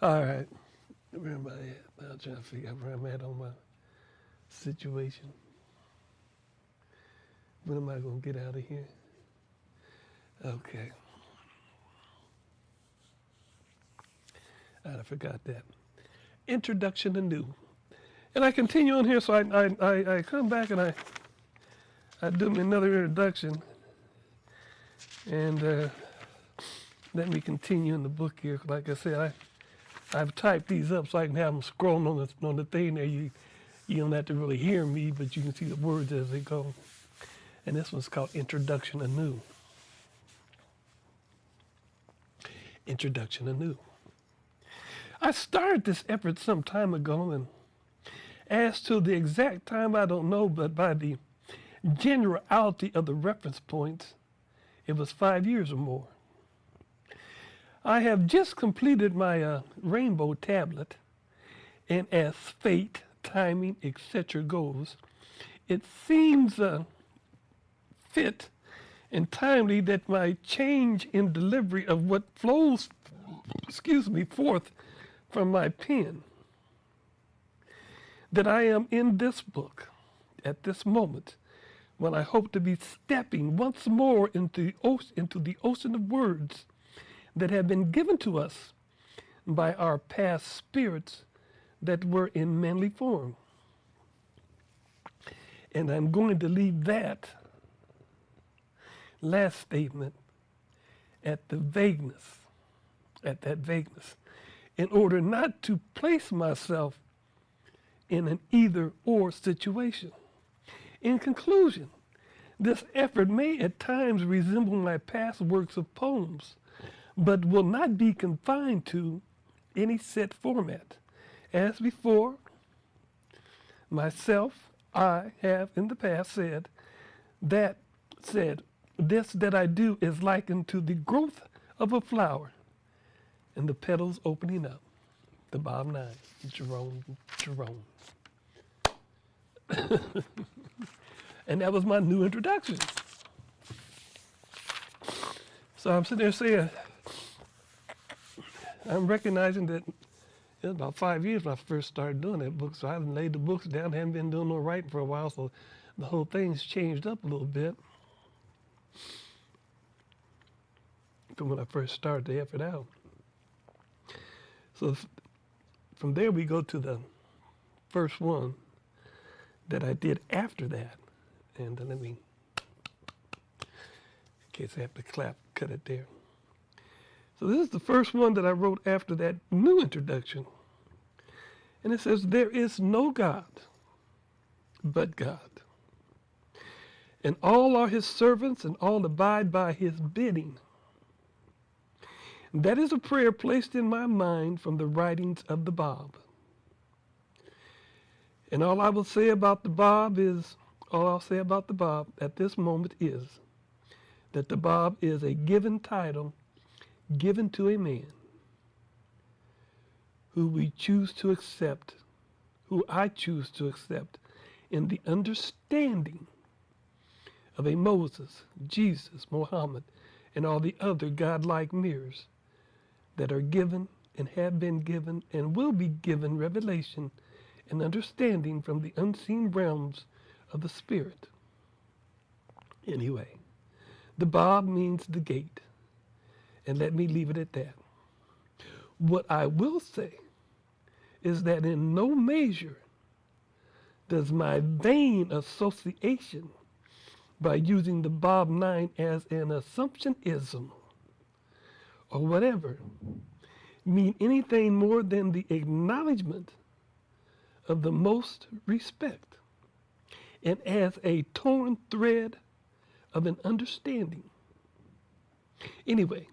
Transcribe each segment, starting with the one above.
All right. Where am I at? I'm trying to figure out where I'm at on my situation. When am I going to get out of here? Okay. I forgot that. Introduction to new. And I continue on here, so I come back and I do me another introduction. And let me continue in the book here. Like I said, I've typed these up so I can have them scrolling on the thing there. You don't have to really hear me, but you can see the words as they go. And this one's called Introduction Anew. Introduction Anew. I started this effort some time ago, and as to the exact time, I don't know, but by the generality of the reference points, it was 5 years or more. I have just completed my rainbow tablet, and as fate, timing, etc. goes, it seems fit and timely that my change in delivery of what flows, forth from my pen, that I am in this book at this moment when I hope to be stepping once more into the ocean of words that have been given to us by our past spirits that were in manly form. And I'm going to leave that last statement at the vagueness, in order not to place myself in an either or situation. In conclusion, this effort may at times resemble my past works of poems, but will not be confined to any set format. As before, I have in the past said, this that I do is likened to the growth of a flower and the petals opening up. The Bob Nine, Jerome. And that was my new introduction. So I'm sitting there saying, I'm recognizing that it was about 5 years when I first started doing that book, so I haven't laid the books down, haven't been doing no writing for a while, so the whole thing's changed up a little bit from when I first started the effort out. So from there we go to the first one that I did after that. And let me, in case I have to cut it there. So this is the first one that I wrote after that new introduction. And it says, there is no God but God. And all are his servants and all abide by his bidding. That is a prayer placed in my mind from the writings of the Bob. And all I'll say about the Bob at this moment is that the Bob is a given title given to a man who I choose to accept in the understanding of a Moses, Jesus, Muhammad, and all the other godlike mirrors that are given and have been given and will be given revelation and understanding from the unseen realms of the Spirit. Anyway, the Bob means the gate, and let me leave it at that. What I will say is that in no measure does my vain association by using the Bob 9 as an assumptionism or whatever mean anything more than the acknowledgement of the most respect and as a torn thread of an understanding. Anyway,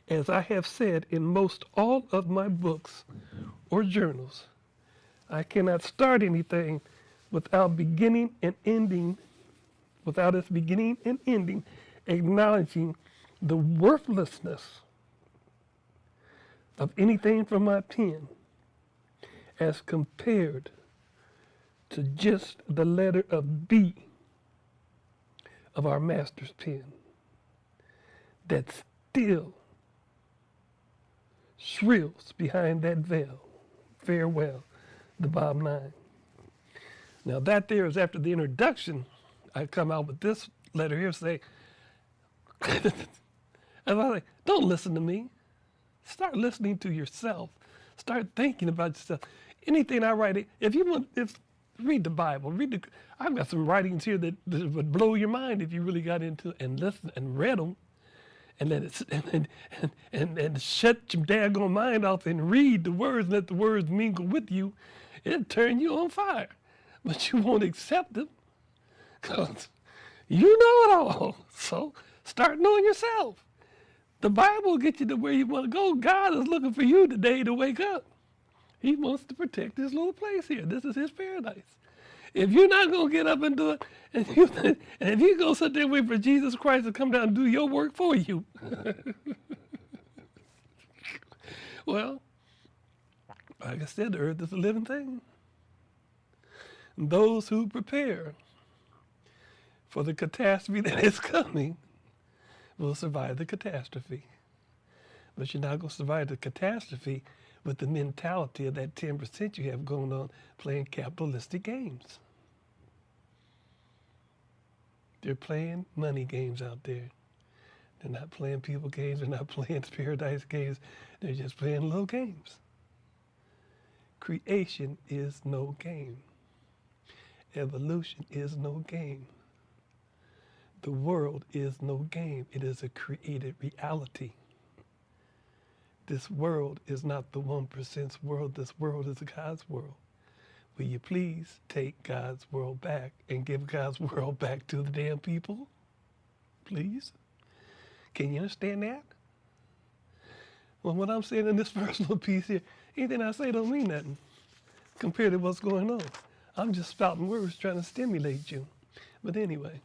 as I have said in most all of my books or journals, I cannot start anything without its beginning and ending acknowledging the worthlessness of anything from my pen as compared to just the letter of B of our master's pen that still shrills behind that veil. Farewell, the bottom line. Now that there is after the introduction. I come out with this letter here say, and I'm like, don't listen to me. Start listening to yourself. Start thinking about yourself. Anything I write, if you want, read the Bible. I've got some writings here that would blow your mind if you really got into it and listen and read them, and let it and shut your daggone mind off and read the words and let the words mingle with you. It'll turn you on fire, but you won't accept them because you know it all. So start knowing yourself. The Bible will get you to where you want to go. God is looking for you today to wake up. He wants to protect this little place here. This is his paradise. If you're not going to get up and do it, and if you go sit there and wait for Jesus Christ to come down and do your work for you, well, like I said, the earth is a living thing. And those who prepare for the catastrophe that is coming will survive the catastrophe. But you're not going to survive the catastrophe with the mentality of that 10% you have going on playing capitalistic games. They're playing money games out there. They're not playing people games. They're not playing paradise games. They're just playing little games. Creation is no game. Evolution is no game. The world is no game. It is a created reality. This world is not the 1%'s world. This world is God's world. Will you please take God's world back and give God's world back to the damn people? Please? Can you understand that? Well, what I'm saying in this first little piece here, anything I say don't mean nothing compared to what's going on. I'm just spouting words trying to stimulate you. But anyway.